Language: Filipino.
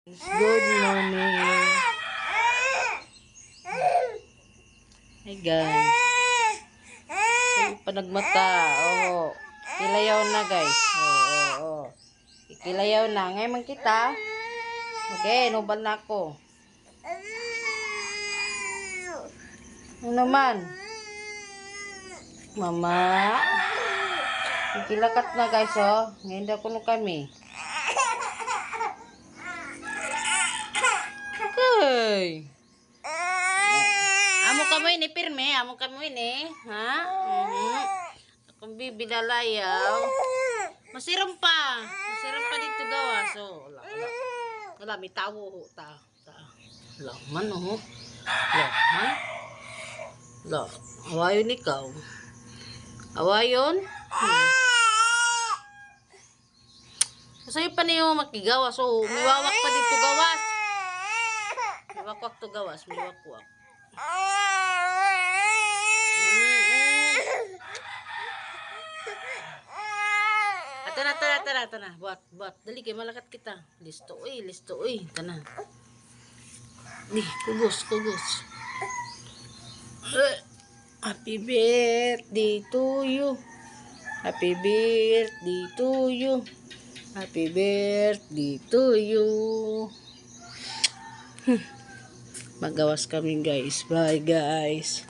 Good morning. Hey guys. So, panagmata. Oh. Kilayaw na guys. Oh. Ikilayaw na. Ngayon man kita. Okay, nuban na ako. Ano naman? Mama. Ikilakat na guys oh. Ngayon daw kuno kami. Okay. Amo kamo ini pirme, amo kamo ini, ha? Akong bibidalayaw. Masiram pa dito gawa. So, wala may tawo ta. Wala man oh. Wala, ha? Wala. Awayon ikaw. Awayon? Sa'yo pa niyo makigawas. So, miwawak pa dito gawas. Miwakwak to gawas. Miwakwak. Tana. Buat. Dali kay malakat kita. Listo uy. Tana. Ni, kugos. Happy birthday to you. Happy birthday to you. Happy birthday to you. Magawas kami guys. Bye guys.